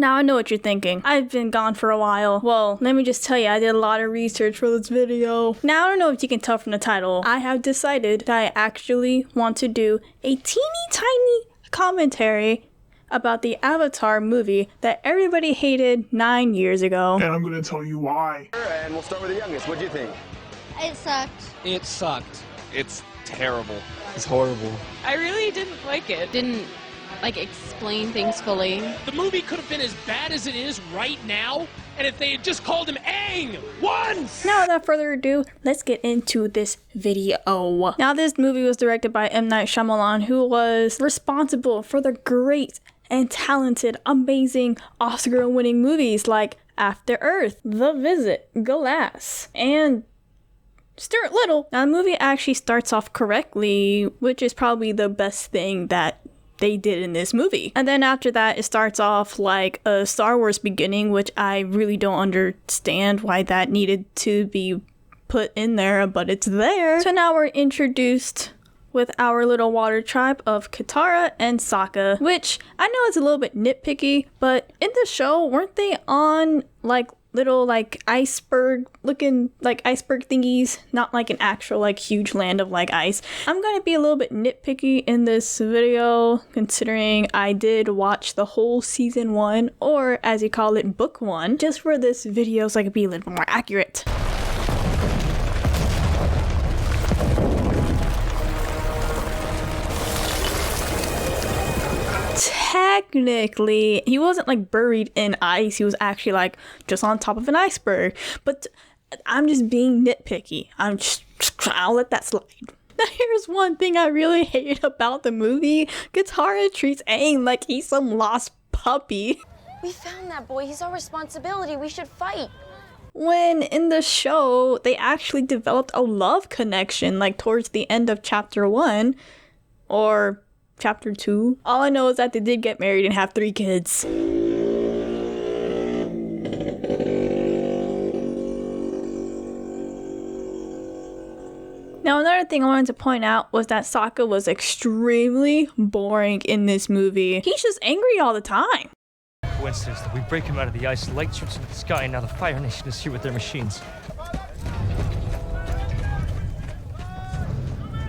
Now I know what you're thinking. I've been gone for a while. Well, let me just tell you, I did a lot of research for this video. Now I don't know if you can tell from the title. I have decided that I actually want to do a teeny tiny commentary about the Avatar movie that everybody hated 9 years ago. And I'm gonna tell you why. And we'll start with the youngest. What do you think? It sucked. It sucked. It's terrible. It's horrible. I really didn't like it. Didn't explain things fully. The movie could have been as bad as it is right now, and if they had just called him Aang once! Now without further ado, let's get into this video. Now this movie was directed by M. Night Shyamalan, who was responsible for the great and talented, amazing Oscar-winning movies like After Earth, The Visit, Glass, and Stuart Little. Now the movie actually starts off correctly, which is probably the best thing that they did in this movie. And then after that, it starts off like a Star Wars beginning, which I really don't understand why that needed to be put in there, but it's there. So now we're introduced with our little water tribe of Katara and Sokka, which I know is a little bit nitpicky, but in the show, weren't they on like little like iceberg looking like iceberg thingies, not like an actual like huge land of like ice? I'm gonna be a little bit nitpicky in this video considering I did watch the whole season 1, or as you call it, book 1, just for this video so I could be a little bit more accurate. Technically, he wasn't like buried in ice. He was actually like just on top of an iceberg. But I'm just being nitpicky. I'll let that slide. Now here's one thing I really hate about the movie. Katara treats Aang like he's some lost puppy. We found that boy. He's our responsibility. We should fight. When in the show, they actually developed a love connection like towards the end of chapter 1 or chapter 2. All I know is that they did get married and have 3 kids. Now another thing I wanted to point out was that Sokka was extremely boring in this movie. He's just angry all the time. Coincidence that we break him out of the ice, light shoots into the sky, and now the Fire Nation is here with their machines.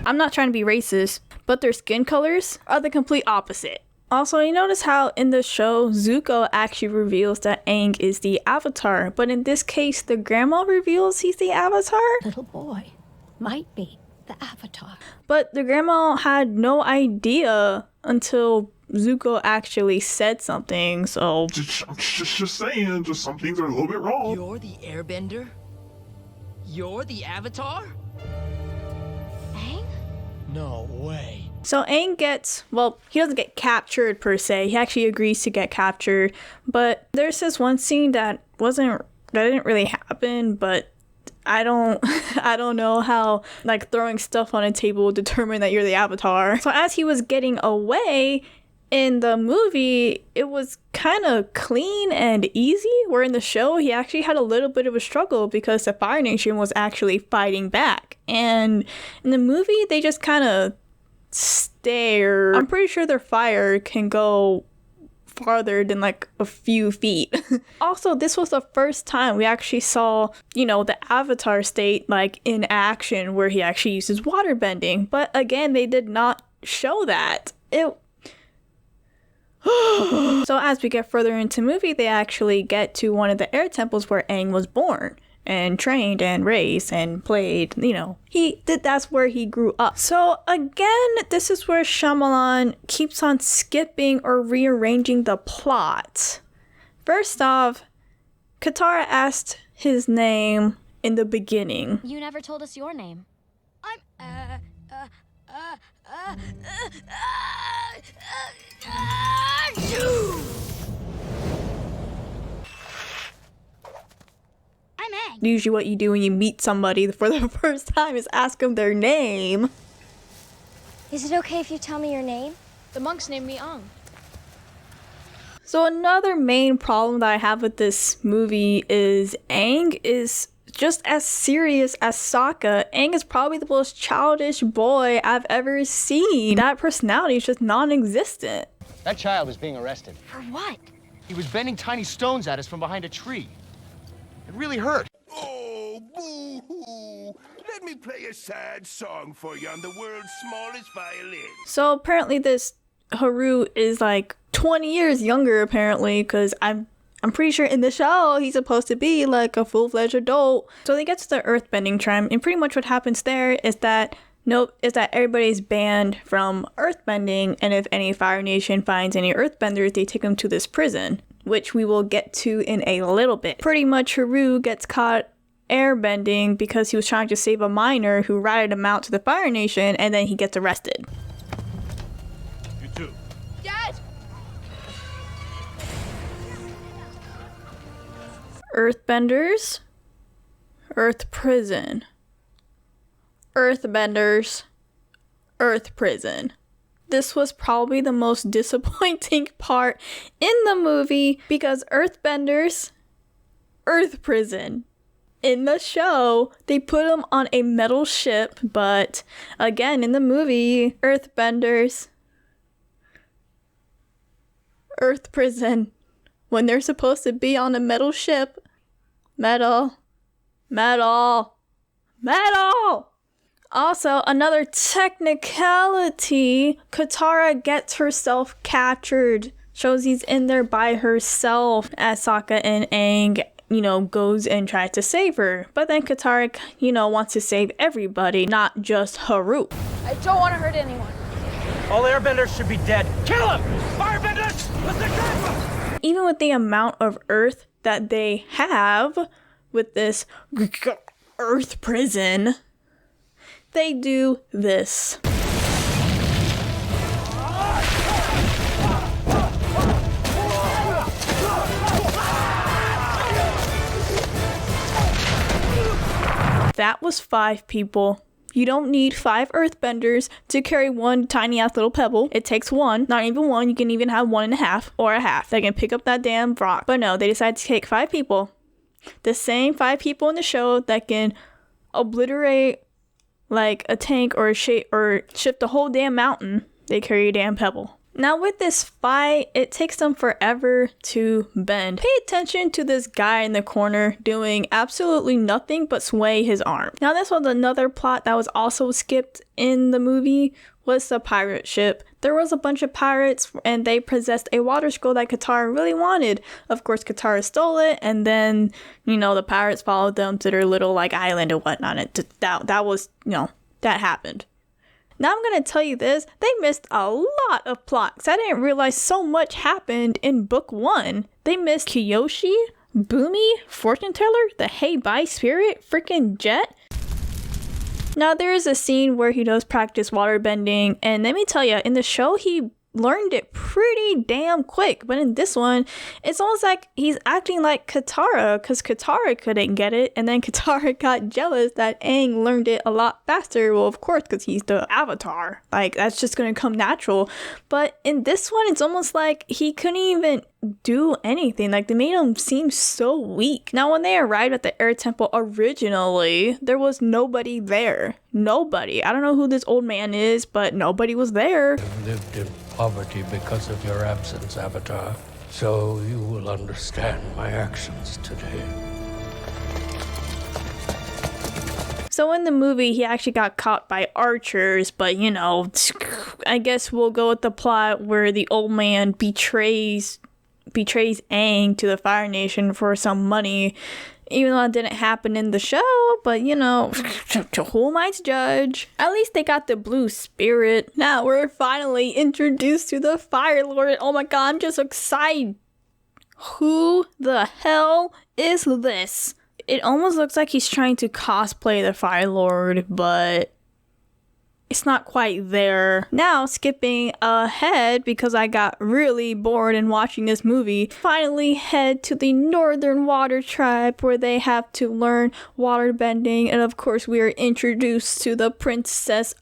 I'm not trying to be racist, but their skin colors are the complete opposite. Also, you notice how in the show, Zuko actually reveals that Aang is the Avatar, but in this case, the grandma reveals he's the Avatar? Little boy might be the Avatar. But the grandma had no idea until Zuko actually said something, so... Just saying, just some things are a little bit wrong. You're the Airbender? You're the Avatar? Aang? No way. So Aang gets, well, he doesn't get captured per se. He actually agrees to get captured. But there's this one scene that didn't really happen, but I don't know how like throwing stuff on a table will determine that you're the Avatar. So as he was getting away in the movie, it was kind of clean and easy, where in the show he actually had a little bit of a struggle because the Fire Nation was actually fighting back. And in the movie, they just kind of stare. I'm pretty sure their fire can go farther than like a few feet. Also, this was the first time we actually saw, you know, the Avatar state like in action, where he actually uses water bending. But again, they did not show that. So as we get further into the movie, they actually get to one of the air temples where Aang was born and trained and raised and played, you know, that's where he grew up. So again, this is where Shyamalan keeps on skipping or rearranging the plot. First off, Katara asked his name in the beginning. You never told us your name. I'm Aang. Usually what you do when you meet somebody for the first time is ask them their name. Is it okay if you tell me your name? The monks named me Aang. So another main problem that I have with this movie is Aang is just as serious as Sokka. Aang is probably the most childish boy I've ever seen. That personality is just non-existent. That child is being arrested. For what? He was bending tiny stones at us from behind a tree. It really hurt. Oh, boo-hoo. Let me play a sad song for you on the world's smallest violin. So apparently this Haru is like 20 years younger apparently, because I'm pretty sure in the show he's supposed to be like a full-fledged adult. So they get to the earthbending tribe, and pretty much what happens there is that everybody's banned from earthbending, and if any Fire Nation finds any earthbenders, they take them to this prison, which we will get to in a little bit. Pretty much Haru gets caught airbending because he was trying to save a miner who ratted him out to the Fire Nation, and then he gets arrested. You too. Dad! Earthbenders, Earth prison. Earthbenders, Earth prison. This was probably the most disappointing part in the movie because Earthbenders, Earth prison. In the show, they put them on a metal ship, but again, in the movie, Earthbenders, Earth prison. When they're supposed to be on a metal ship, metal. Also, another technicality, Katara gets herself captured. Shows he's in there by herself as Sokka and Aang, goes and tries to save her. But then Katara, wants to save everybody, not just Haru. I don't want to hurt anyone. All airbenders should be dead. Kill them! Firebenders! Let's go! Even with the amount of Earth that they have with this Earth prison, they do this. That was 5 people. You don't need 5 earthbenders to carry one tiny ass little pebble. It takes 1, not even 1. You can even have 1.5 or a half. They can pick up that damn rock. But no, they decided to take 5 people. The same 5 people in the show that can obliterate like a tank or a shape or shift the whole damn mountain. They carry a damn pebble. Now with this fight, it takes them forever to bend. Pay attention to this guy in the corner doing absolutely nothing but sway his arm. Now this was another plot that was also skipped in the movie, was the pirate ship. There was a bunch of pirates and they possessed a water scroll that Katara really wanted. Of course, Katara stole it, and then, the pirates followed them to their little island and whatnot. That was, that happened. Now I'm going to tell you this, they missed a lot of plots. I didn't realize so much happened in book 1. They missed Kiyoshi, Boomy, Fortune Teller, the Hey Bye Spirit, freaking Jet. Now there is a scene where he does practice waterbending, and let me tell you, in the show he learned it pretty damn quick, but in this one it's almost like he's acting like Katara, because Katara couldn't get it, and then Katara got jealous that Aang learned it a lot faster. Well, of course, because he's the Avatar, that's just gonna come natural. But in this one it's almost like he couldn't even do anything. They made him seem so weak. Now when they arrived at the air temple originally, there was nobody there. Nobody. I don't know who this old man is, but nobody was there. I've lived in poverty because of your absence, Avatar. So you will understand my actions today. So in the movie, he actually got caught by archers, but I guess we'll go with the plot where the old man betrays Aang to the Fire Nation for some money, even though it didn't happen in the show. But who am I to judge? At least they got the blue spirit. Now we're finally introduced to the Fire Lord. Oh my god, I'm just excited. Who the hell is this? It almost looks like he's trying to cosplay the Fire Lord, but it's not quite there. Now, skipping ahead because I got really bored in watching this movie, finally head to the Northern Water Tribe where they have to learn water bending, and of course we are introduced to the princess.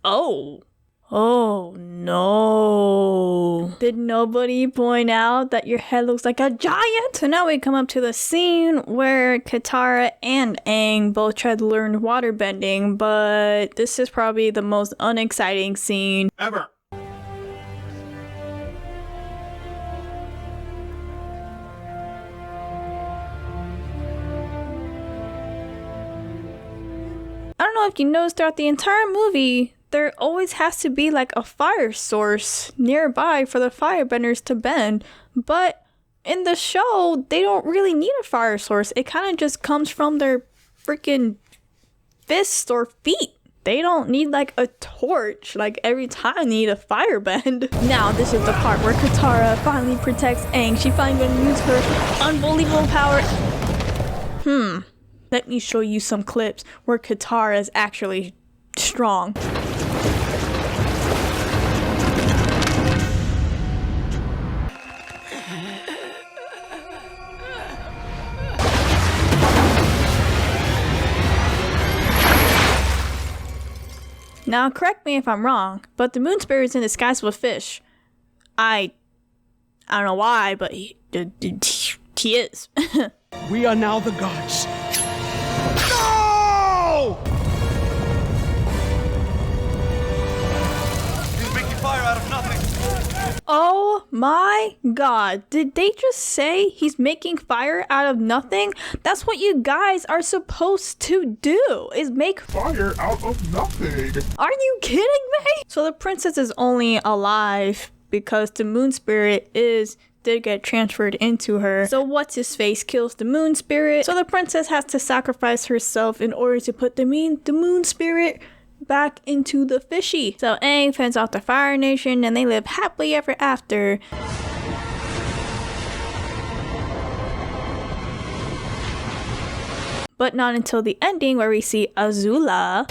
Oh no. Did nobody point out that your head looks like a giant? So now we come up to the scene where Katara and Aang both try to learn water bending, but this is probably the most unexciting scene Ever. if you notice throughout the entire movie, there always has to be like a fire source nearby for the firebenders to bend. But in the show, they don't really need a fire source. It kind of just comes from their freaking fists or feet. They don't need like a torch like every time they need a firebend. Now this is the part where Katara finally protects Aang. She finally gonna use her unbelievable power. Let me show you some clips where Katara is actually strong. Now, correct me if I'm wrong, but the moon spirit is in disguise with a fish. I don't know why, but he is. We are now the gods. No! He's making fire out of nothing. Oh my god, did they just say he's making fire out of nothing? That's what you guys are supposed to do, is make Fire out of nothing. Are you kidding me? So the princess is only alive because the moon spirit did get transferred into her. So what's his face kills the moon spirit. So the princess has to sacrifice herself in order to put the moon spirit back into the fishy. So Aang fends off the Fire Nation and they live happily ever after. But not until the ending where we see Azula.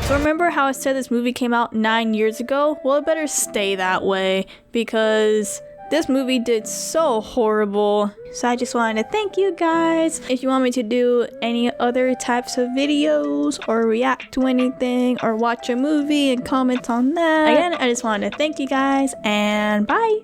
So remember how I said this movie came out 9 years ago? Well, it better stay that way because this movie did so horrible. So I just wanted to thank you guys. If you want me to do any other types of videos or react to anything or watch a movie and comment on that. Again, I just wanted to thank you guys and bye.